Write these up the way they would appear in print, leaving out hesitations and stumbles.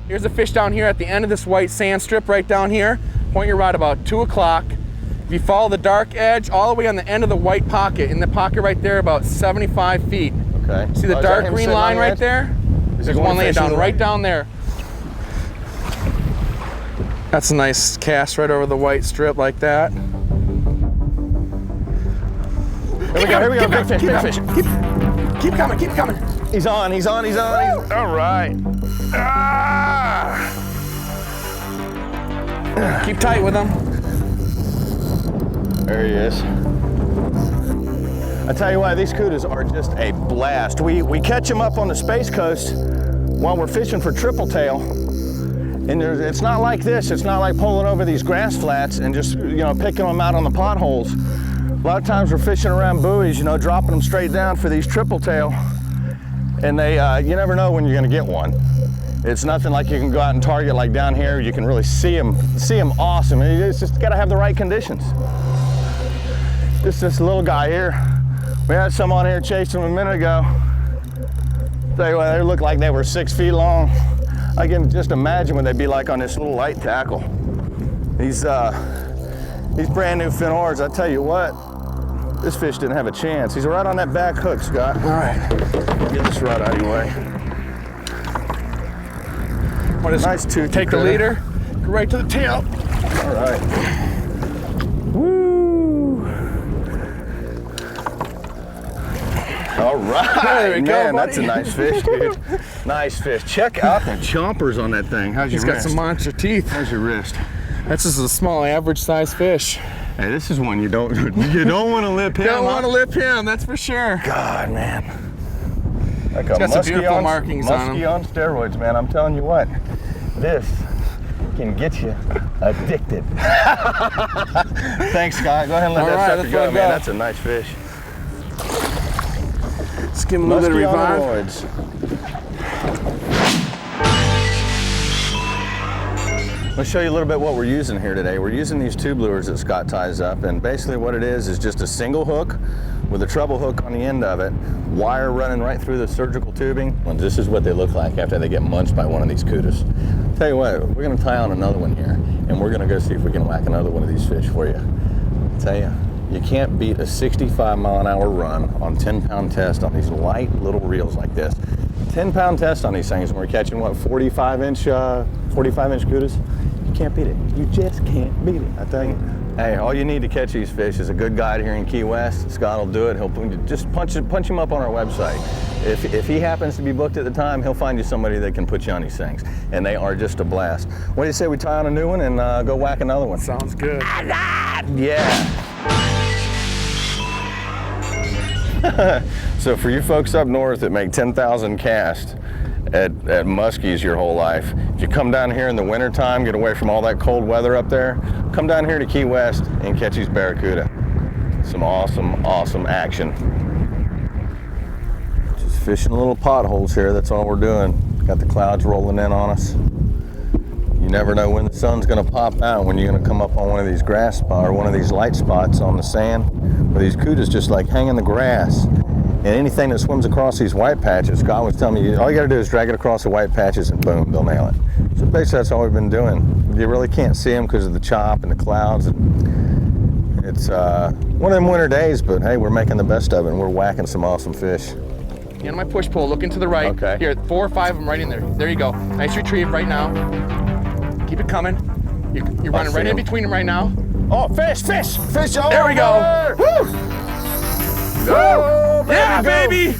Here's a fish down here at the end of this white sand strip right down here. Point your rod about 2 o'clock. If you follow the dark edge all the way on the end of the white pocket, in the pocket right there about 75 feet. Okay. See the dark green line right there? There's one laying down right down there. That's a nice cast right over the white strip like that. Here we go, big fish, big fish. Keep coming, keep coming. He's on. All right. Ah. Keep tight with him. There he is. I tell you what, these cudas are just a blast. We catch them up on the Space Coast while we're fishing for triple tail. And it's not like this. It's not like pulling over these grass flats and just, picking them out on the potholes. A lot of times we're fishing around buoys, dropping them straight down for these triple tail. And you never know when you're gonna get one. It's nothing like you can go out and target like down here. You can really see them awesome. It's just gotta have the right conditions. This little guy here, we had some on here chasing them a minute ago. Tell you what, they looked like they were 6 feet long. I can just imagine what they'd be like on this little light tackle. These brand new fin oars, I tell you what, this fish didn't have a chance. He's right on that back hook, Scott. All right. Get this rod out of your way. Nice tooth. Take the leader, go right to the tail. All right. Woo! All right. There we go, Man, buddy. that's a nice fish, dude. Nice fish. Check out the chompers on that thing. How's your He's got wrist? some monster teeth. How's your wrist? That's just a small, average-sized fish. Hey, this is one you don't want to lip him. Don't want to lip him, that's for sure. God, man. Like It's got some beautiful markings on him. Muskie on steroids, man. I'm telling you what, this can get you addicted. Thanks, Scott. Go ahead and let that sucker go, man. That's a nice fish. Let's give him a little bit of revive. I'll show you a little bit what we're using here today. We're using these tube lures that Scott ties up, and basically what it is just a single hook with a treble hook on the end of it, wire running right through the surgical tubing. Well, this is what they look like after they get munched by one of these cudas. Tell you what, we're gonna tie on another one here, and we're gonna go see if we can whack another one of these fish for you. I tell you, you can't beat a 65-mile-an-hour run on 10-pound test on these light little reels like this. 10-pound test on these things, and we're catching what, 45-inch cudas? You can't beat it. You just can't beat it, I tell you. Hey, all you need to catch these fish is a good guide here in Key West. Scott will do it. He'll just punch him up on our website. If he happens to be booked at the time, he'll find you somebody that can put you on these things, and they are just a blast. What do you say we tie on a new one and go whack another one? Sounds good. Yeah. So for you folks up north that make 10,000 casts at muskies your whole life, if you come down here in the wintertime, get away from all that cold weather up there, come down here to Key West and catch these barracuda. Some awesome action. Just fishing little potholes here, that's all we're doing. Got the clouds rolling in on us. You never know when the sun's gonna pop out, when you're gonna come up on one of these grass spots or one of these light spots on the sand, where these cudas just like hang in the grass. And anything that swims across these white patches, Scott was telling me, all you gotta do is drag it across the white patches and boom, they'll nail it. So basically that's all we've been doing. You really can't see them because of the chop and the clouds. And it's one of them winter days, but hey, we're making the best of it and we're whacking some awesome fish. And my push pull, looking to the right. Okay. Here, 4 or 5 of them right in there. There you go. Nice retrieve right now. Keep it coming. You're running right in between them right now. Oh, fish! Oh, there we go. Woo! Oh, yeah, baby!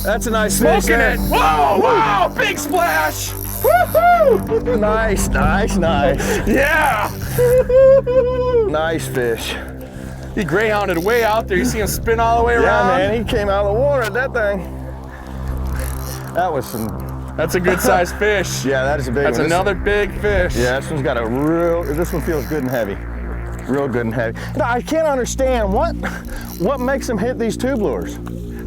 That's a nice fish. Smoking it. Whoa, big splash. Woohoo! Nice. Yeah. Nice fish. He greyhounded way out there. You see him spin all the way around? Yeah, man, he came out of the water at that thing. That was some... That's a good sized fish. Yeah, that is a big one. That's another big fish. Yeah, this one's got this one feels good and heavy. Real good and heavy. No, I can't understand what makes them hit these tube lures.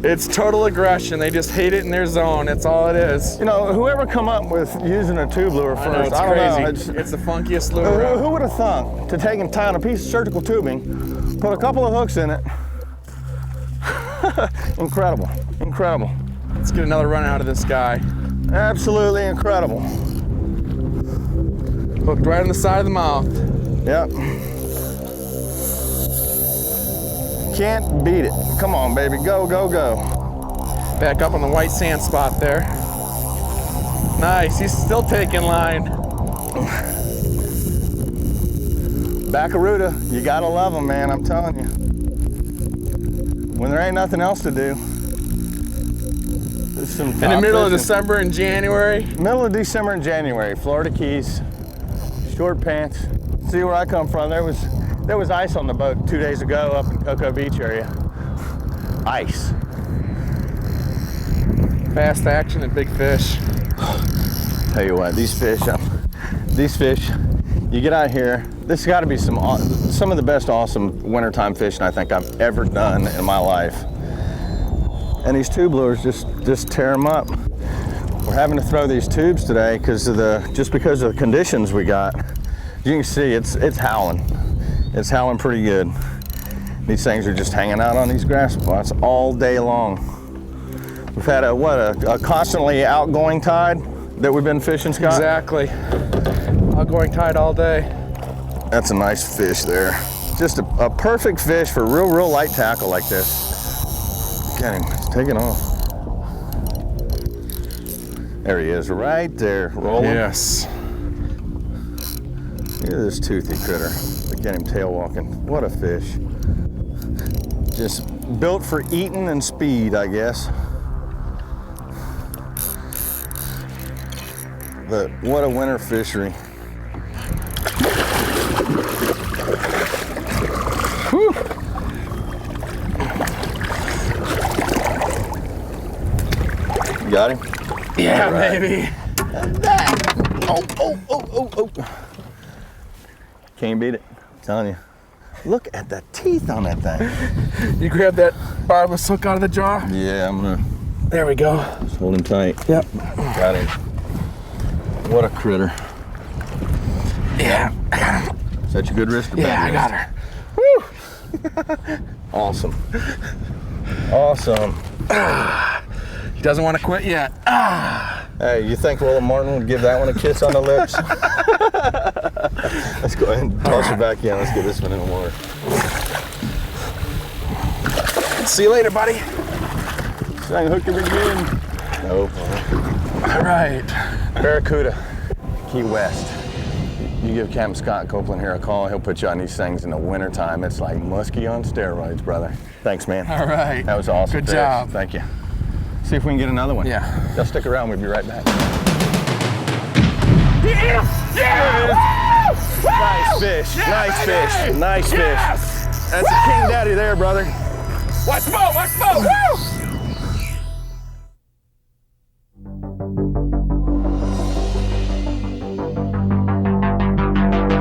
It's total aggression. They just hate it in their zone. That's all it is. You know, whoever come up with using a tube lure first, I don't know. It's the funkiest lure. Who would have thought to take and tie on a piece of surgical tubing, put a couple of hooks in it? Incredible. Let's get another run out of this guy. Absolutely incredible. Hooked right on the side of the mouth. Yep. Can't beat it. Come on, baby. Go, go, go. Back up on the white sand spot there. Nice, he's still taking line. Barracuda, you gotta love them, man, I'm telling you. When there ain't nothing else to do. In the middle of December and January. Middle of December and January, Florida Keys, short pants. See where I come from, there was ice on the boat 2 days ago up in Cocoa Beach area. Ice. Fast action and big fish. Tell you what, these fish, you get out here, this has got to be some of the best awesome wintertime fishing I think I've ever done in my life. And these tube lures just tear them up. We're having to throw these tubes today because of the conditions we got. You can see it's howling. It's howling pretty good. These things are just hanging out on these grass spots all day long. We've had a constantly outgoing tide that we've been fishing, Scott? Exactly. Outgoing tide all day. That's a nice fish there. Just a perfect fish for real light tackle like this. Look at him, he's taking off. There he is, right there, rolling. Yes. Look at this toothy critter. Look at him tail walking. What a fish. Just built for eating and speed, I guess. But what a winter fishery. Whew. You got him? Yeah, right. baby. Oh. Can't beat it, I'm telling you. Look at the teeth on that thing. You grab that barbless hook out of the jaw? Yeah, I'm gonna. There we go. Just hold him tight. Yep. Got him. What a critter. Yeah, I got him. Is that your good wrist or bad Yeah, I got her. Woo! Awesome. Awesome. He doesn't want to quit yet. Hey, you think William Martin would give that one a kiss on the lips? Let's go ahead and toss her back in. Let's get this one in the water. See you later, buddy. So I can hook her again. Nope. All right. Barracuda, Key West. You give Capt Scott Kolpin here a call, he'll put you on these things in the wintertime. It's like muskie on steroids, brother. Thanks, man. All right. That was awesome. Good job. Thank you. See if we can get another one. Yeah. Just stick around, we'll be right back. Yeah! Nice fish, Yeah, nice baby! fish, nice Yes! fish. That's a king daddy there, brother. Watch the boat, watch the boat! Woo!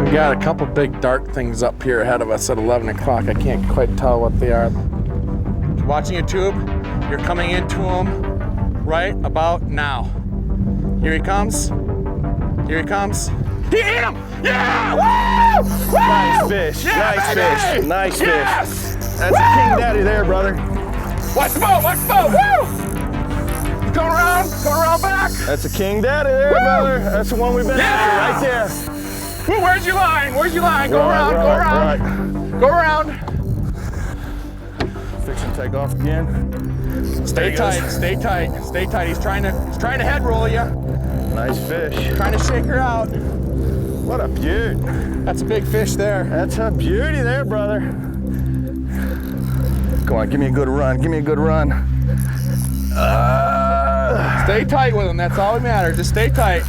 We got a couple big dark things up here ahead of us at 11 o'clock. I can't quite tell what they are. Watching your tube, you're coming into them right about now. Here he comes. Here he comes. He ate him! Yeah! Woo! Woo! Nice fish, Yeah, nice baby! fish, nice Yes! fish. That's a king daddy there, brother. Watch the boat, watch the boat! Woo! Going around back. That's a king daddy there, Woo! brother. That's the one we've been Yeah! after right there. Woo, where's your line? Where's your line? Go around, go around. Right. Go around. Fix and take off again. Stay tight, stay tight, stay tight. He's trying to head roll you. Nice fish. Trying to shake her out. What a beaut. That's a big fish there. That's a beauty there, brother. Come on, give me a good run. Give me a good run. Stay tight with him. That's all that matters. Just stay tight.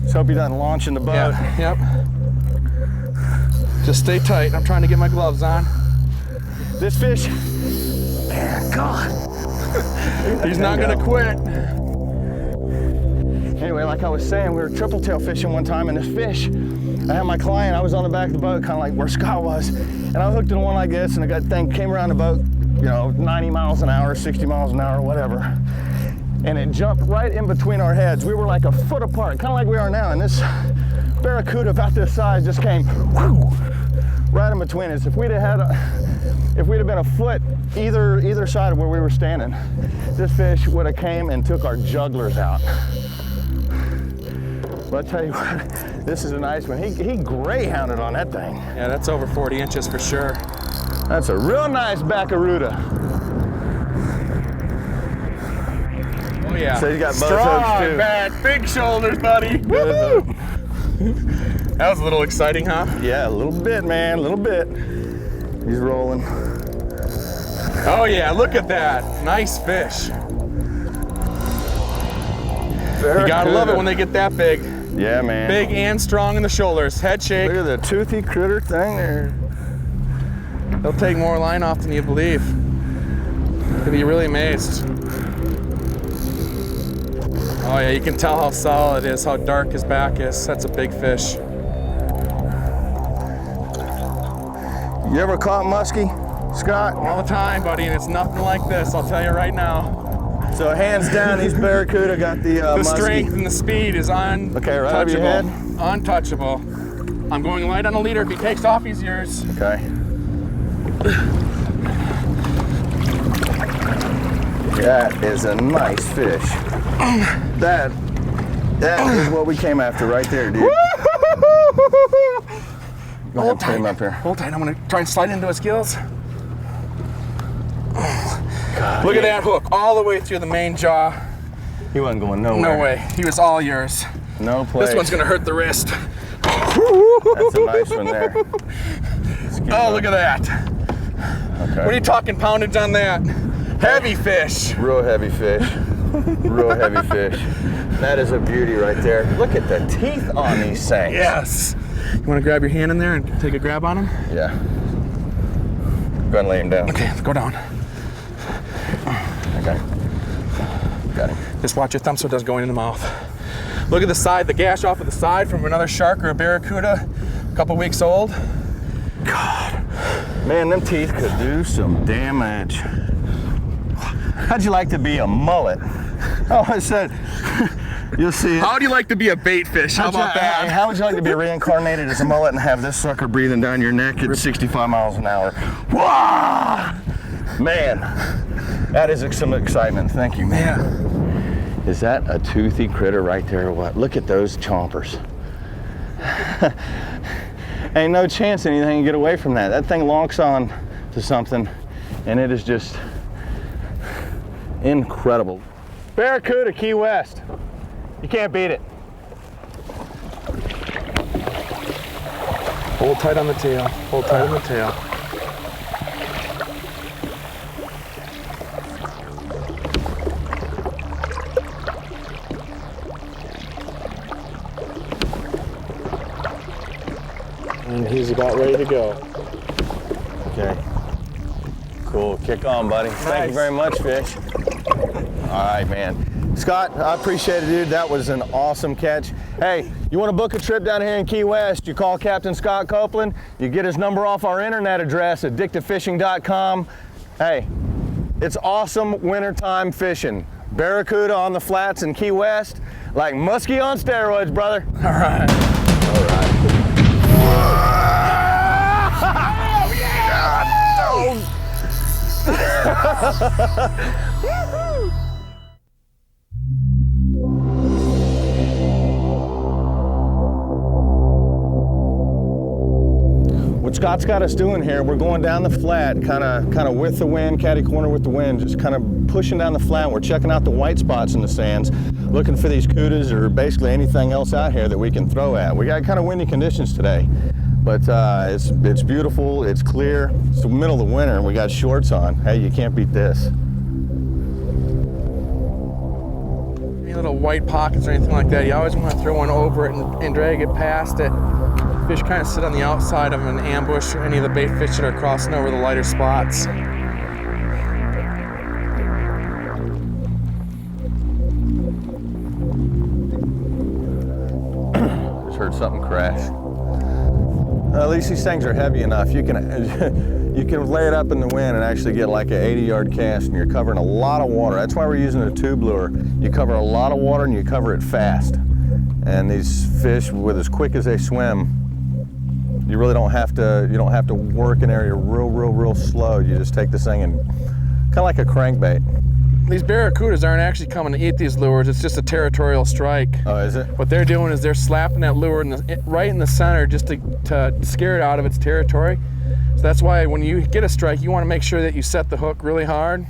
Let's hope he doesn't launch in the boat. Yep. Just stay tight. I'm trying to get my gloves on. This fish, man, God. He's not gonna quit. Anyway, like I was saying, we were triple tail fishing one time, and this fish, I had my client, I was on the back of the boat, kind of like where Scott was, and I hooked in one like this, and the thing came around the boat, 90 miles an hour, 60 miles an hour, whatever. And it jumped right in between our heads. We were like a foot apart, kind of like we are now, and this Barracuda about this size just came whoo, right in between us. If we'd have been a foot either side of where we were standing, this fish would have came and took our jugglers out. But I tell you what, this is a nice one. He greyhounded on that thing. Yeah, that's over 40 inches for sure. That's a real nice Barracuda. Oh yeah. So he's got both strong hooks too. back, big shoulders, buddy. Woo! That was a little exciting, huh? Yeah, a little bit, man, a little bit. He's rolling. Oh yeah, look at that. Nice fish. You gotta love it when they get that big. Yeah, man. Big and strong in the shoulders. Head shake. Look at the toothy critter thing there. They'll take more line off than you believe. You'll be really amazed. Oh yeah, you can tell how solid it is, how dark his back is. That's a big fish. You ever caught muskie, Scott? All the time, buddy, and it's nothing like this, I'll tell you right now. So hands down, these Barracuda got the The muskie. strength and the speed is untouchable. Okay, right over your head. Untouchable. I'm going light on the leader. If he takes off, he's yours. Okay. That is a nice fish. That is what we came after right there, dude. Go ahead, put him up here. Hold tight. I'm gonna try and slide into his gills. God, Look at that hook all the way through the main jaw. He wasn't going nowhere. No way. He was all yours. No place. This one's gonna hurt the wrist. That's a nice one there. Oh, look at that. Okay. What are you talking poundage on that? Heavy fish. Real heavy fish. Real heavy fish. That is a beauty right there. Look at the teeth on these things. Yes. You want to grab your hand in there and take a grab on him? Yeah. Go ahead and lay him down. Okay, let's go down. Okay. Got him. Just watch your thumb so it doesn't go in the mouth. Look at the side, the gash off of the side from another shark or a barracuda, a couple weeks old. God. Man, them teeth could do some damage. How'd you like to be a mullet? Oh, I said, you'll see it. How would you like to be a bait fish? How about that? How would you like to be reincarnated as a mullet and have this sucker breathing down your neck at 65 miles an hour? Wah! Man, that is some excitement. Thank you, man. Yeah. Is that a toothy critter right there or what? Look at those chompers. Ain't no chance anything can get away from that. That thing locks on to something and it is just incredible. Barracuda, Key West. You can't beat it. Hold tight on the tail. Hold tight on the tail. And he's about ready to go. Okay. Cool. Kick on, buddy. Thank you very much, fish. All right, man. Scott, I appreciate it, dude. That was an awesome catch. Hey, you want to book a trip down here in Key West, you call Captain Scott Kolpin. You get his number off our internet address, addictivefishing.com. Hey, it's awesome wintertime fishing. Barracuda on the flats in Key West, like muskie on steroids, brother. All right. All right. Oh, yeah! What Scott's got us doing here, we're going down the flat, kind of with the wind, catty corner with the wind, just kind of pushing down the flat. We're checking out the white spots in the sands, looking for these cudas or basically anything else out here that we can throw at. We got kind of windy conditions today, but it's beautiful, it's clear. It's the middle of the winter and we got shorts on. Hey, you can't beat this. Any little white pockets or anything like that, you always want to throw one over it and drag it past it. Fish kind of sit on the outside of an ambush or any of the bait fish that are crossing over the lighter spots. Just heard something crash. At least these things are heavy enough. You can you can lay it up in the wind and actually get like an 80-yard cast, and you're covering a lot of water. That's why we're using a tube lure. You cover a lot of water and you cover it fast. And these fish, with as quick as they swim, you really don't have to work an area real slow. You just take this thing and kind of like a crankbait. these barracudas aren't actually coming to eat these lures. It's just a territorial strike. Oh, is it? What they're doing is they're slapping that lure right in the center just to scare it out of its territory. So that's why when you get a strike, you want to make sure that you set the hook really hard.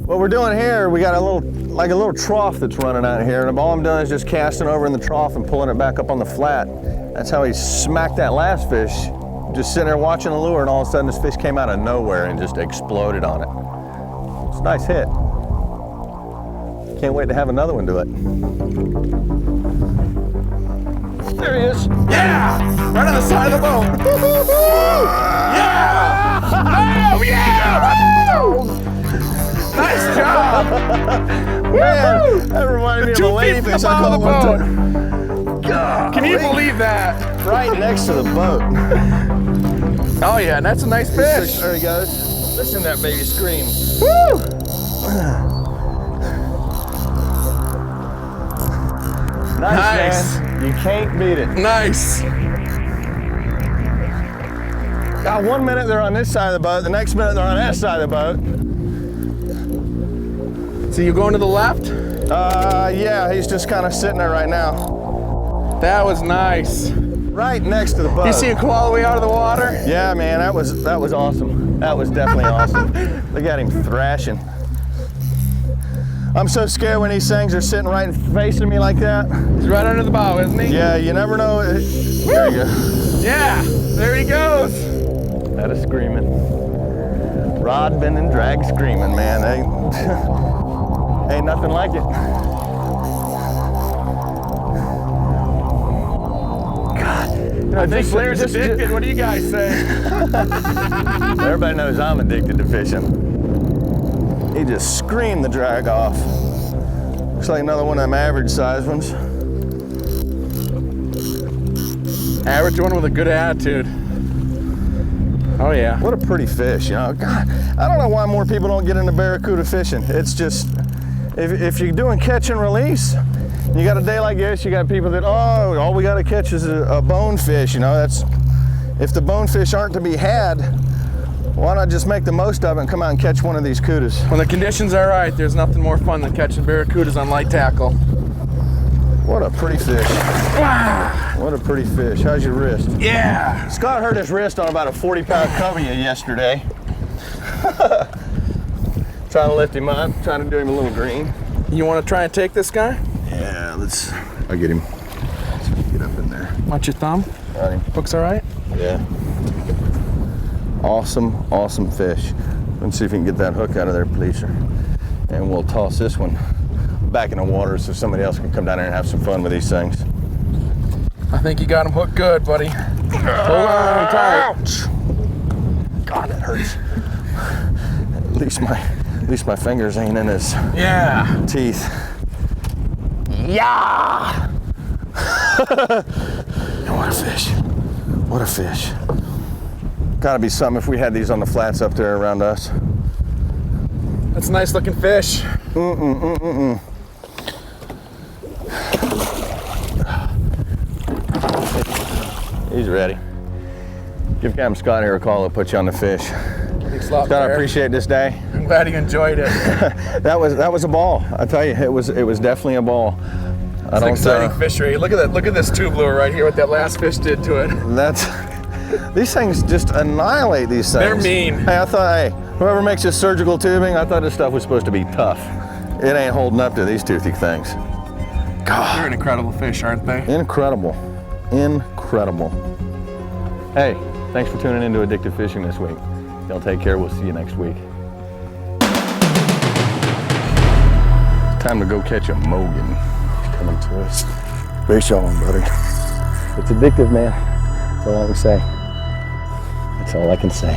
What we're doing here, we got a little trough that's running out here, and all I'm doing is just casting over in the trough and pulling it back up on the flat. That's how he smacked that last fish. Just sitting there watching the lure, and all of a sudden this fish came out of nowhere and just exploded on it. It's a nice hit. Can't wait to have another one do it. There he is. Yeah! Right on the side of the boat. Yeah! Oh, yeah! Woo! Nice job! Man, that reminded me of a ladyfish I caught one time. God, can you believe that? Right next to the boat. Oh yeah, and that's a nice fish. There he goes. Listen to that baby scream. Woo! Nice. Man. You can't beat it. Nice. God, 1 minute they're on this side of the boat, the next minute they're on that side of the boat. So you going to the left? Yeah, he's just kind of sitting there right now. That was nice. Right next to the boat. You see him come all the way out of the water? Yeah, man, that was awesome. That was definitely awesome. Look at him thrashing. I'm so scared when these things are sitting right facing me like that. He's right under the bow, isn't he? Yeah, you never know. There you go. Yeah, there he goes. That is screaming. Rod bending, drag screaming, man. Ain't nothing like it. I think Blair's addicted. What do you guys say? Everybody knows I'm addicted to fishing. He just screamed the drag off. Looks like another one of them average size ones. Average one with a good attitude. Oh yeah. What a pretty fish, you know. God, I don't know why more people don't get into barracuda fishing. It's just, if you're doing catch and release, you got a day like this, you got people that, oh, all we got to catch is a bonefish, you know. That's, if the bonefish aren't to be had, why not just make the most of it and come out and catch one of these cudas? When the conditions are right, there's nothing more fun than catching barracudas on light tackle. What a pretty fish. Wow. What a pretty fish. How's your wrist? Yeah. Scott hurt his wrist on about a 40-pound cobia yesterday. Trying to lift him up, trying to do him a little green. You want to try and take this guy? Yeah, I'll get him. Let's get up in there. Watch your thumb. Got him. Hook's all right? Yeah. Awesome, awesome fish. Let's see if we can get that hook out of there, please, sir. And we'll toss this one back in the water so somebody else can come down there and have some fun with these things. I think you got him hooked good, buddy. Hold on tight. God, that hurts. At least my fingers ain't in his teeth. Yeah! What a fish. What a fish. Gotta be something if we had these on the flats up there around us. That's a nice looking fish. He's ready. Give Capt Scott here a call. He'll put you on the fish. Thanks a lot, Scott, I Blair. appreciate this day. I'm glad you enjoyed it. That was a ball. I tell you, it was definitely a ball. It's an exciting fishery. Look at that. Look at this tube lure right here. What that last fish did to it. These things just annihilate these things. They're mean. Hey, I thought, hey, whoever makes this surgical tubing, I thought this stuff was supposed to be tough. It ain't holding up to these toothy things. God. They're an incredible fish, aren't they? Incredible. Incredible. Hey, thanks for tuning into Addictive Fishing this week. Y'all take care. We'll see you next week. It's time to go catch a Mogan. He's coming to us. Fish on, buddy. It's addictive, man. That's all I can say. That's all I can say.